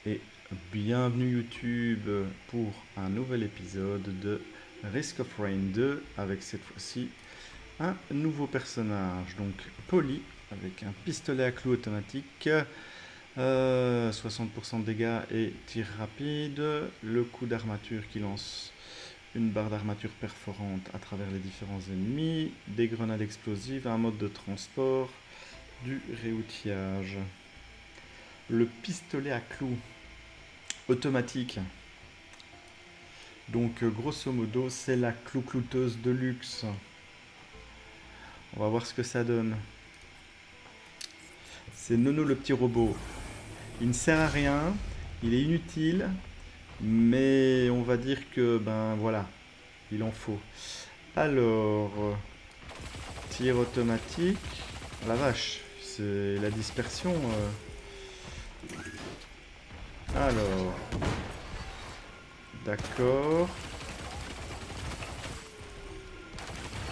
Et bienvenue YouTube pour un nouvel épisode de Risk of Rain 2 avec cette fois-ci un nouveau personnage, donc Polly avec un pistolet à clous automatique, 60% de dégâts et tir rapide, le coup d'armature qui lance une barre d'armature perforante à travers les différents ennemis, des grenades explosives, un mode de transport, du réoutillage. Le pistolet à clous automatique. Donc grosso modo c'est la clouclouteuse de luxe. On va voir ce que ça donne. C'est Nono le petit robot. Il ne sert à rien, il est inutile, mais on va dire que ben voilà, il en faut. Alors, tir automatique. La vache, c'est la dispersion. Alors, d'accord.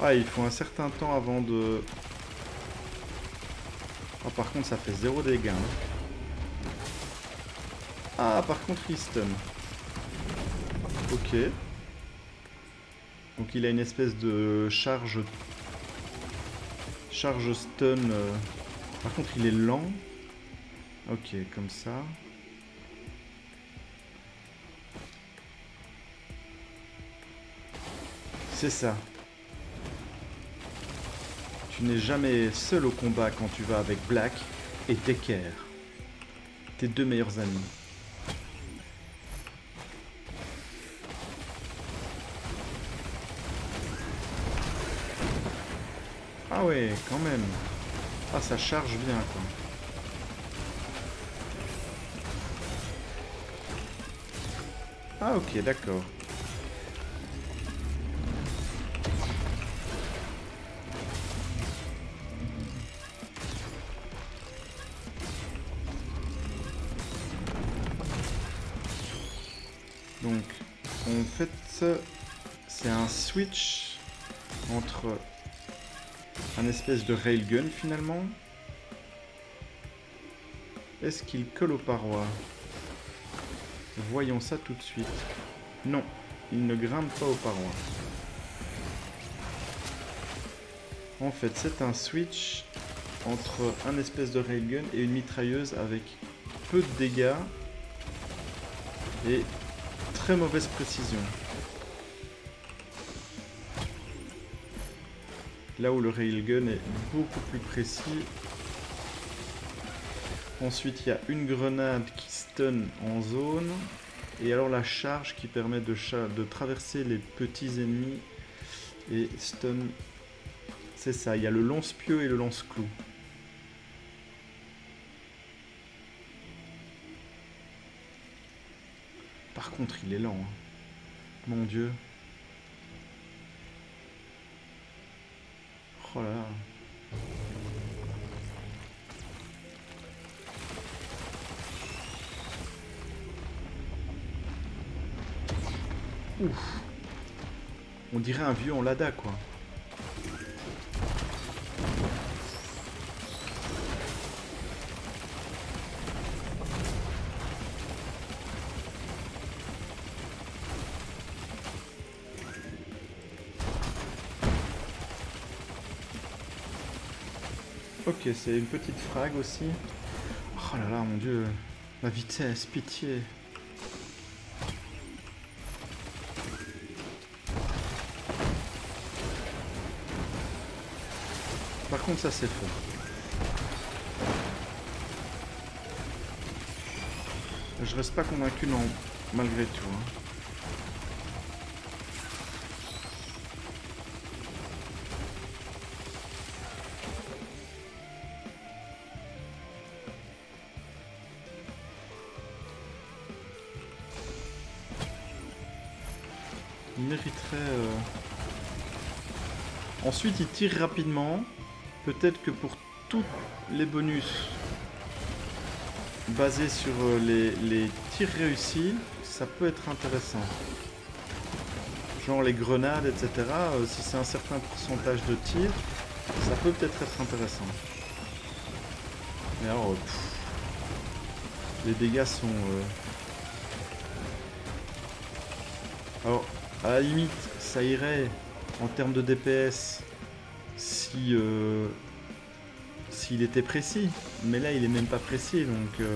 Ah, il faut un certain temps avant de... Ah, par contre, ça fait 0 dégâts. Hein. Ah, par contre, il stun. Ok. Donc, il a une espèce de charge... Charge stun. Par contre, il est lent. Ok, comme ça. C'est ça. Tu n'es jamais seul au combat quand tu vas avec Black et Decker, tes deux meilleurs amis. Ah ouais, quand même. Ah, ça charge bien, quoi. Ah ok, d'accord. Donc, en fait, c'est un switch entre un espèce de railgun finalement. Est-ce qu'il colle aux parois? Voyons ça tout de suite. Non, il ne grimpe pas aux parois. En fait, c'est un switch entre un espèce de railgun et une mitrailleuse avec peu de dégâts et très mauvaise précision. Là où le railgun est beaucoup plus précis. Ensuite, il y a une grenade qui stun en zone. Et alors la charge qui permet de traverser les petits ennemis et stun. C'est ça, il y a le lance-pieu et le lance-clou. Par contre, il est lent. Hein. Mon Dieu. Oh là là. Ouf. On dirait un vieux en Lada, quoi. Ok, c'est une petite frag aussi. Oh là là, mon Dieu. La vitesse, pitié. Par contre, ça c'est faux. Je reste pas convaincu non, malgré tout. Hein. Il mériterait... Ensuite, il tire rapidement. Peut-être que pour tous les bonus basés sur les tirs réussis, ça peut être intéressant. Genre les grenades, etc. Si c'est un certain pourcentage de tir, ça peut peut-être être intéressant. Mais alors... Les dégâts sont... Alors, à la limite, ça irait en termes de DPS si s'il était précis. Mais là, il est même pas précis, donc...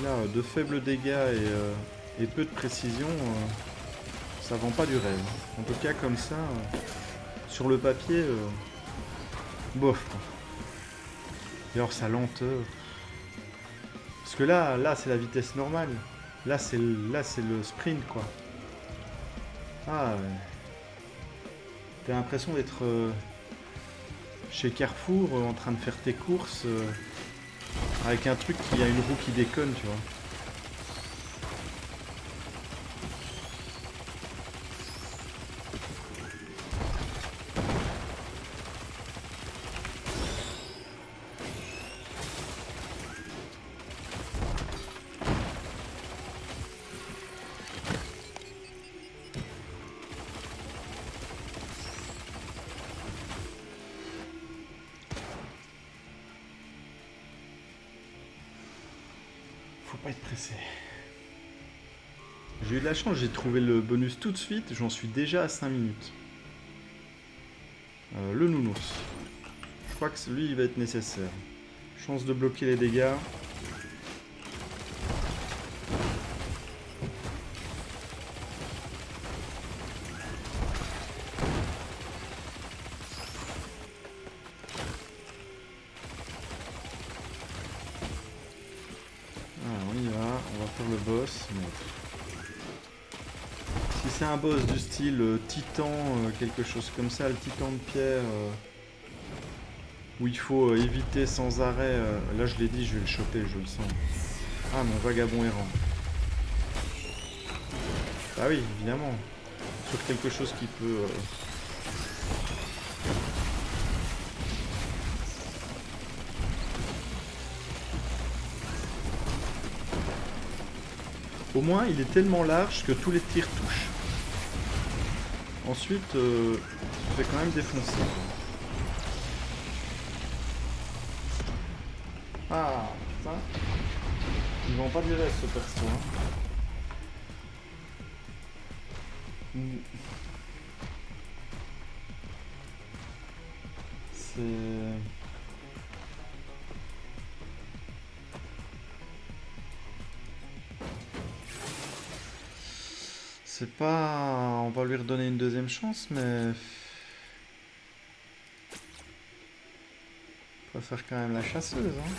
Là, de faibles dégâts et peu de précision, ça vend pas du rêve. En tout cas, comme ça, sur le papier, bof. Et alors, sa lenteur. Parce que là c'est la vitesse normale. Là, c'est le sprint, quoi. Ah, ouais. T'as l'impression d'être chez Carrefour en train de faire tes courses. Avec un truc qui a une roue qui déconne, tu vois. Faut pas être pressé. J'ai eu de la chance, j'ai trouvé le bonus tout de suite, j'en suis déjà à 5 minutes. Le nounours. Je crois que lui, il va être nécessaire. Chance de bloquer les dégâts. Le boss, mais... si c'est un boss du style titan, quelque chose comme ça, le titan de pierre, où il faut éviter sans arrêt, là je l'ai dit, je vais le choper, je le sens. Ah, mon vagabond errant. Ah oui, évidemment, sur quelque chose qui peut... Au moins, il est tellement large que tous les tirs touchent. Ensuite, je vais quand même défoncer. Ah, putain. Il vend pas du reste, ce perso. Hein. C'est... C'est pas... On va lui redonner une deuxième chance, mais... On va faire quand même la chasseuse, hein.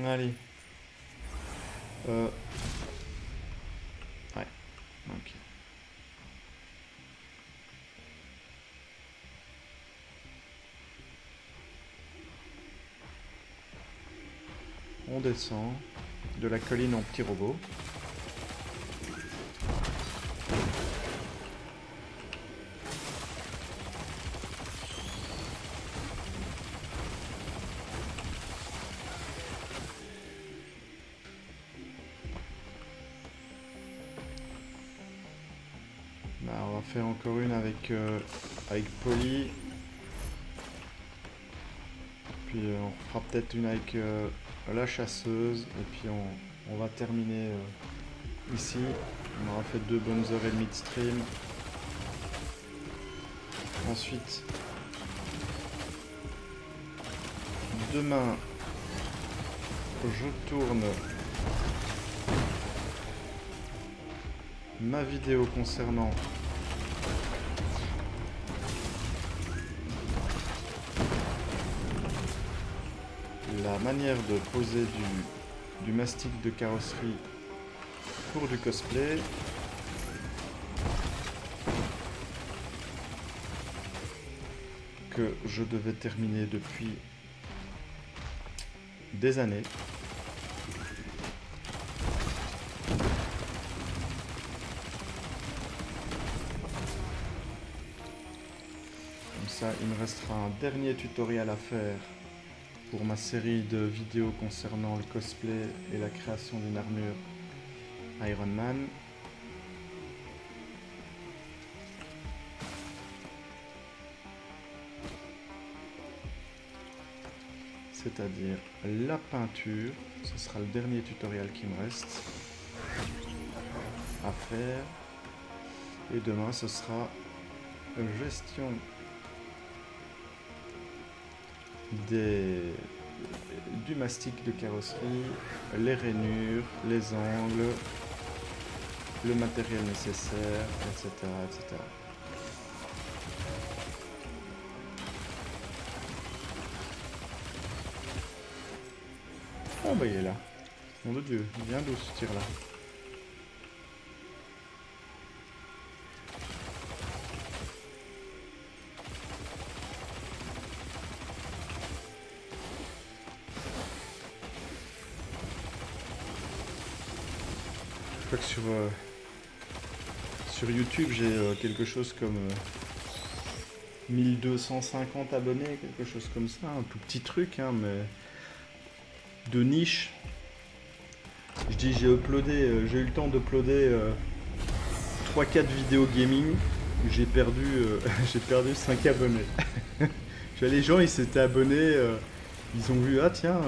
Allez. Ouais. Ok. On descend de la colline en petit robot. Là, on va faire encore une avec Polly. Puis on fera peut-être une avec la chasseuse. Et puis on va terminer ici. On aura fait 2 bonnes heures et demie de stream. Ensuite, demain, je tourne ma vidéo concernant la manière de poser du mastic de carrosserie pour du cosplay. Que je devais terminer depuis des années. ça, il me restera un dernier tutoriel à faire pour ma série de vidéos concernant le cosplay et la création d'une armure Iron Man. C'est-à-dire la peinture, ce sera le dernier tutoriel qui me reste à faire. Et demain ce sera gestion du mastic de carrosserie, les rainures, les angles, le matériel nécessaire, etc. etc. Oh bah il est là. Mon Dieu, il vient d'où ce tir là? Je crois que sur YouTube j'ai quelque chose comme 1250 abonnés, quelque chose comme ça, un tout petit truc hein, mais de niche. Je dis j'ai uploadé, j'ai eu le temps d'uploader 3-4 vidéos gaming, j'ai perdu, j'ai perdu 5 abonnés. Les gens ils s'étaient abonnés, ils ont vu ah tiens,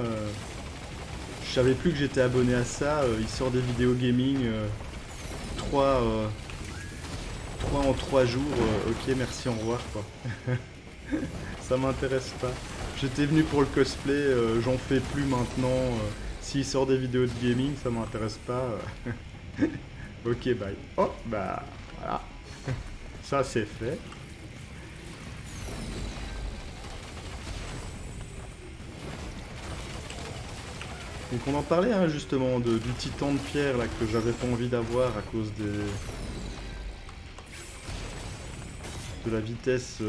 je savais plus que j'étais abonné à ça, il sort des vidéos gaming 3 en 3 jours, ok merci au revoir quoi. Ça m'intéresse pas. J'étais venu pour le cosplay, j'en fais plus maintenant. S'il sort des vidéos de gaming, ça m'intéresse pas. Ok, bye. Oh, bah voilà. Ça c'est fait. Donc on en parlait hein, justement du titan de pierre là que j'avais pas envie d'avoir à cause de la vitesse.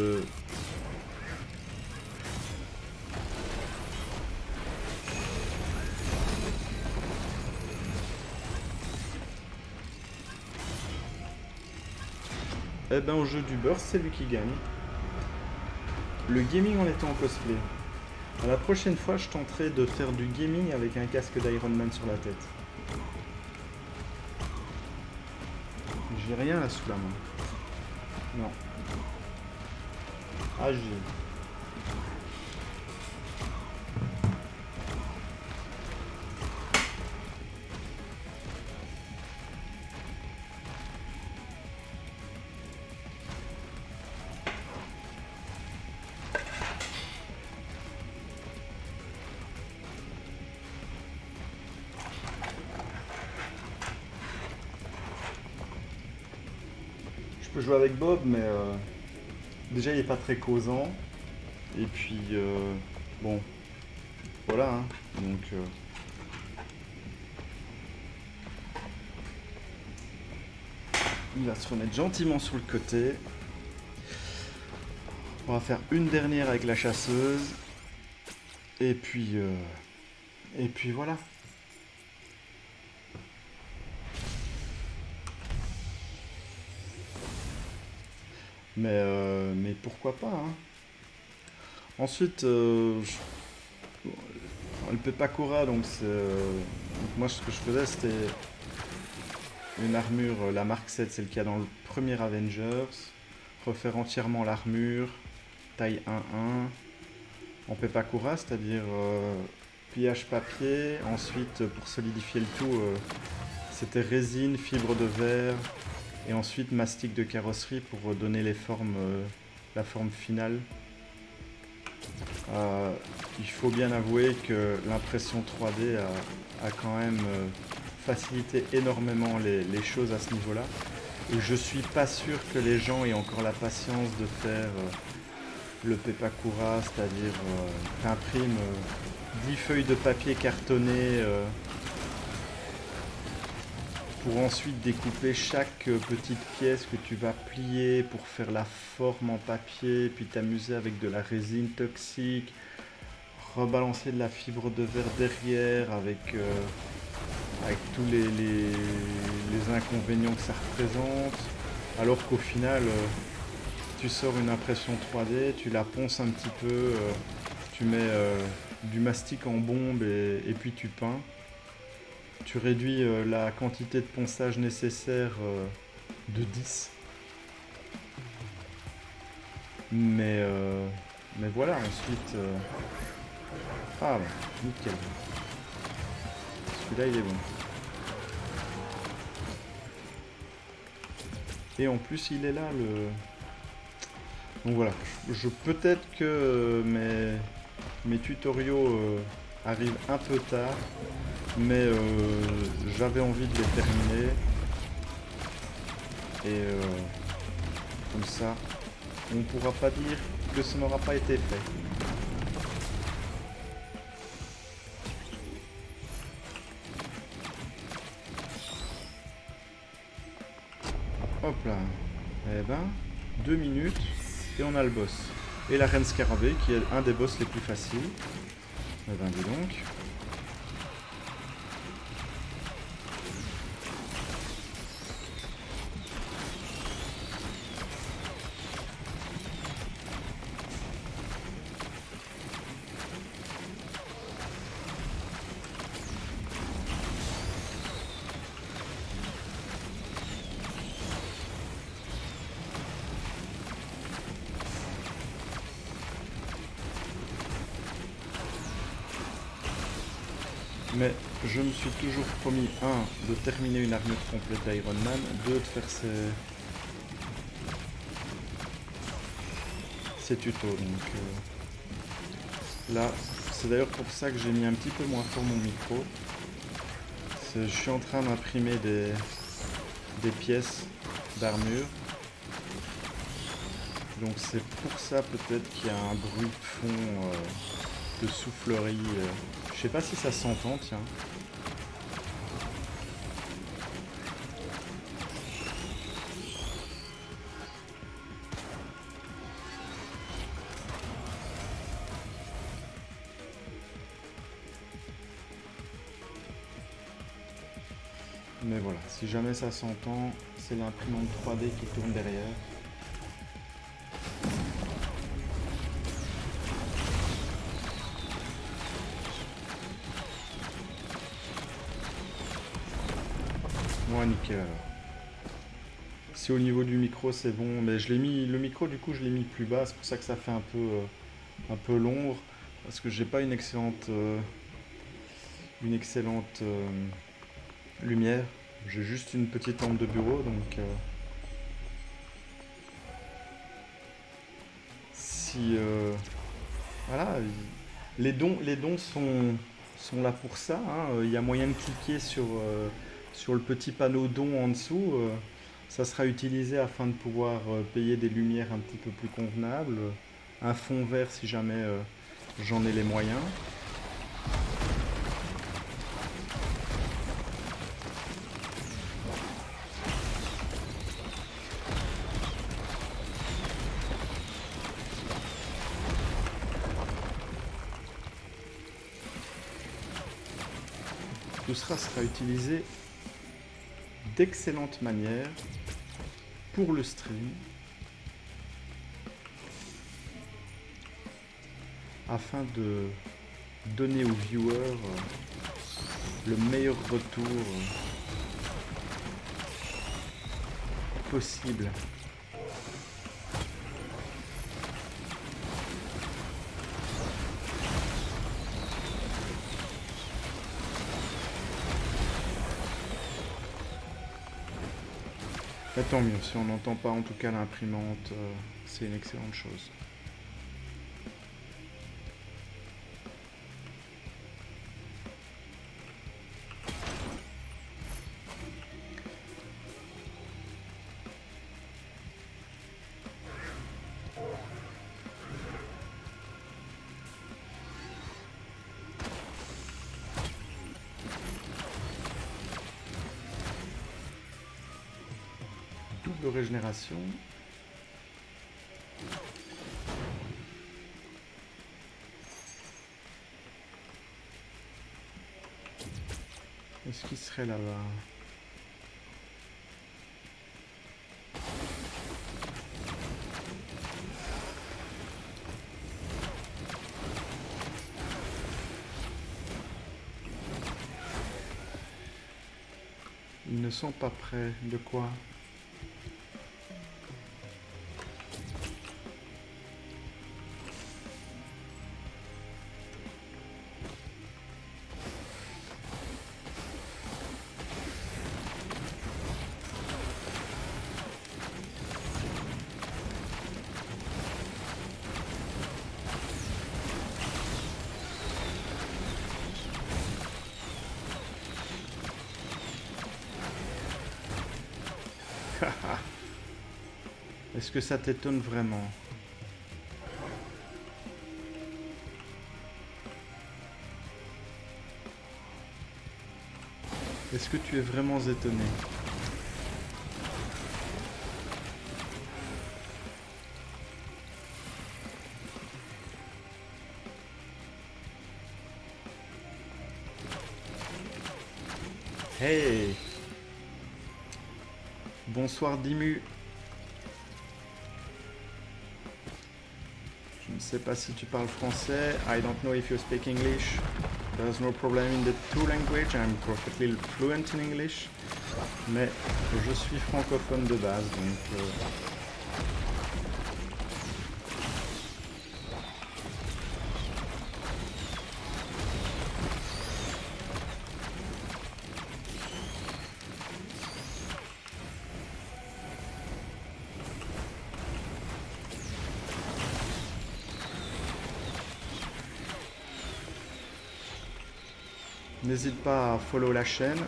Eh ben au jeu du burst, c'est lui qui gagne. Le gaming en étant en cosplay. À la prochaine fois, je tenterai de faire du gaming avec un casque d'Iron Man sur la tête. J'ai rien là sous la main. Non. Ah j'ai... Je peux jouer avec Bob, mais déjà il est pas très causant. Et puis bon, voilà. Hein. Donc il va se remettre gentiment sur le côté. On va faire une dernière avec la chasseuse. Et puis voilà. Mais pourquoi pas hein. Ensuite, le Pepakura, donc moi ce que je faisais c'était une armure, la Mark 7, celle qu'il y a dans le premier Avengers, refaire entièrement l'armure, taille 1-1, en Pepakura, c'est-à-dire pliage papier, ensuite pour solidifier le tout, c'était résine, fibre de verre, et ensuite mastic de carrosserie pour donner les formes, la forme finale. Il faut bien avouer que l'impression 3D a quand même facilité énormément les choses à ce niveau-là. Et je suis pas sûr que les gens aient encore la patience de faire le Pepakura, c'est-à-dire t'imprimes 10 feuilles de papier cartonné pour ensuite découper chaque petite pièce que tu vas plier pour faire la forme en papier, puis t'amuser avec de la résine toxique, rebalancer de la fibre de verre derrière avec tous les inconvénients que ça représente, alors qu'au final, tu sors une impression 3D, tu la ponces un petit peu, tu mets du mastic en bombe et puis tu peins. Tu réduis la quantité de ponçage nécessaire de 10. Mais voilà, ensuite... Ah, ouais, nickel. Celui-là, il est bon. Et en plus, il est là, le... Donc voilà, peut-être que mes tutoriaux arrivent un peu tard, mais j'avais envie de les terminer. Et comme ça, on ne pourra pas dire que ça n'aura pas été fait. Hop là. Eh ben, 2 minutes et on a le boss. Et la reine scarabée qui est un des boss les plus faciles. Eh ben, dis donc. Mais je me suis toujours promis, 1, de terminer une armure complète Iron Man, 2, de faire ces tutos. Donc là, c'est d'ailleurs pour ça que j'ai mis un petit peu moins fort mon micro. Je suis en train d'imprimer des pièces d'armure. Donc c'est pour ça peut-être qu'il y a un bruit de fond de soufflerie. Je sais pas si ça s'entend, tiens. Mais voilà, si jamais ça s'entend, c'est l'imprimante 3D qui tourne derrière. Bon, nickel alors. Si au niveau du micro c'est bon, mais je l'ai mis, le micro du coup je l'ai mis plus bas, c'est pour ça que ça fait un peu l'ombre, parce que j'ai pas une excellente lumière. J'ai juste une petite lampe de bureau, donc si voilà, les dons sont là pour ça. Hein. Il y a moyen de cliquer sur le petit panneau dons en dessous. Ça sera utilisé afin de pouvoir payer des lumières un petit peu plus convenables, un fond vert si jamais j'en ai les moyens. Tout cela sera utilisé d'excellente manière pour le stream afin de donner aux viewers le meilleur retour possible. Mais tant mieux, si on n'entend pas en tout cas l'imprimante, c'est une excellente chose. Double régénération. Est-ce qu'il serait là-bas? Ils ne sont pas prêts. De quoi? Est-ce que ça t'étonne vraiment? Est-ce que tu es vraiment étonné? Hey! Bonsoir Dimu. Je ne sais pas si tu parles français. I don't know if you speak English. There's no problem in the two language. I'm perfectly fluent in English. Mais je suis francophone de base, donc... N'hésite pas à follow la chaîne,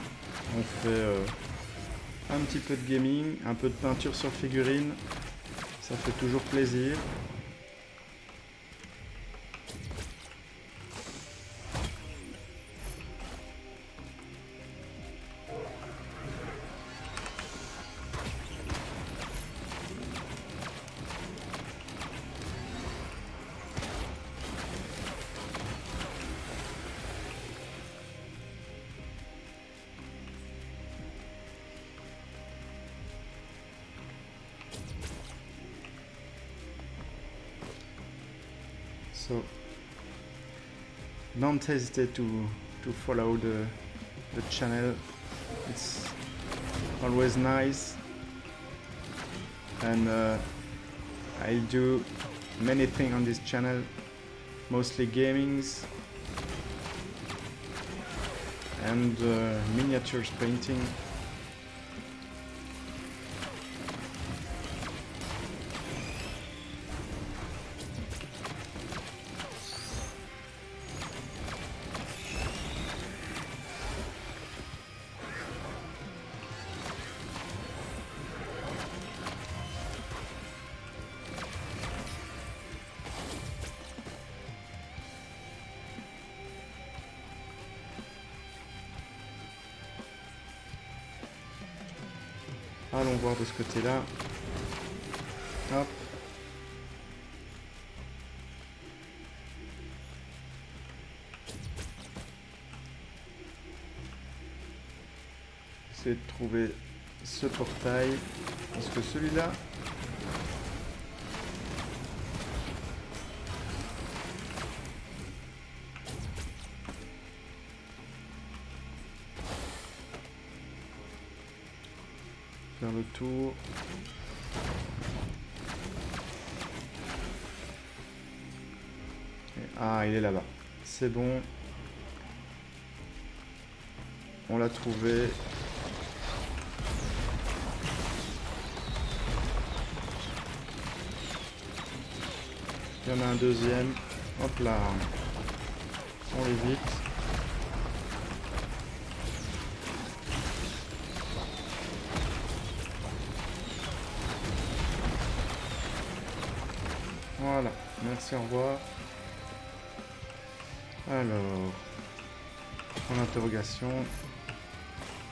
on fait un petit peu de gaming, un peu de peinture sur figurines, ça fait toujours plaisir. So don't hesitate to follow the channel. It's always nice, and I do many things on this channel, mostly gamings and miniatures painting. Allons voir de ce côté-là. Hop. Essayer de trouver ce portail. Parce que celui-là... Faire le tour. Ah, il est là-bas. C'est bon. On l'a trouvé. Il y en a un deuxième. Hop là. On l'évite. Voilà, merci, au revoir. Alors, en interrogation,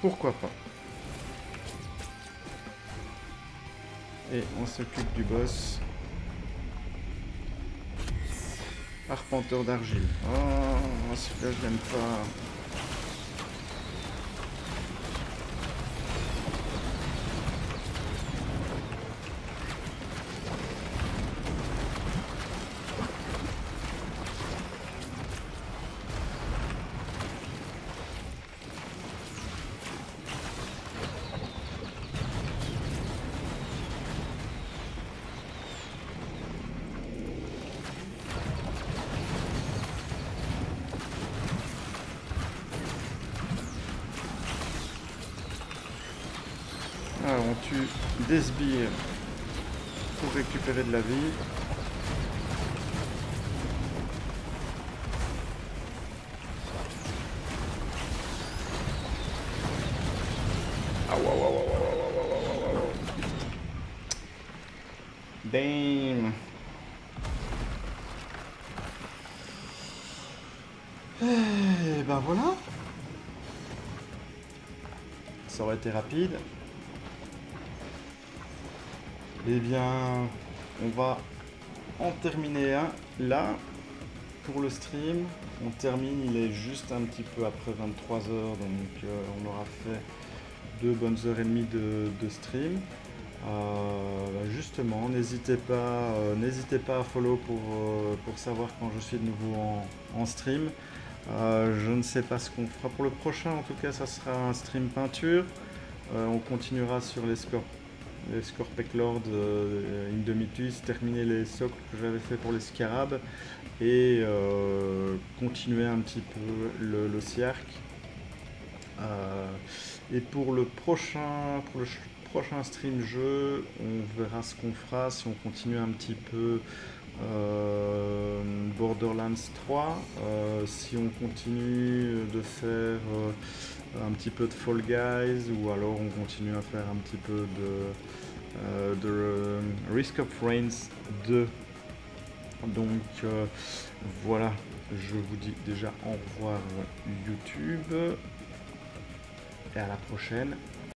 pourquoi pas? Et on s'occupe du boss. Arpenteur d'argile. Oh, celui-là je l'aime pas. Alors, on tue des sbires pour récupérer de la vie. Ah, wow, wow, wow, wow, wow, wow. Damn. Et ben voilà. Ça aurait été rapide. Eh bien, on va en terminer un là pour le stream. On termine, il est juste un petit peu après 23 heures, donc on aura fait 2 bonnes heures et demie de stream. Justement, n'hésitez pas à follow pour savoir quand je suis de nouveau en stream. Je ne sais pas ce qu'on fera pour le prochain, en tout cas ça sera un stream peinture. On continuera sur les Scorpec Lord Indomitus, terminer les socles que j'avais fait pour les scarabs et continuer un petit peu le Siark. Et pour le prochain stream jeu, on verra ce qu'on fera, si on continue un petit peu Borderlands 3, si on continue de faire un petit peu de Fall Guys, ou alors on continue à faire un petit peu de Risk of Rain 2. Donc voilà, je vous dis déjà au revoir YouTube et à la prochaine.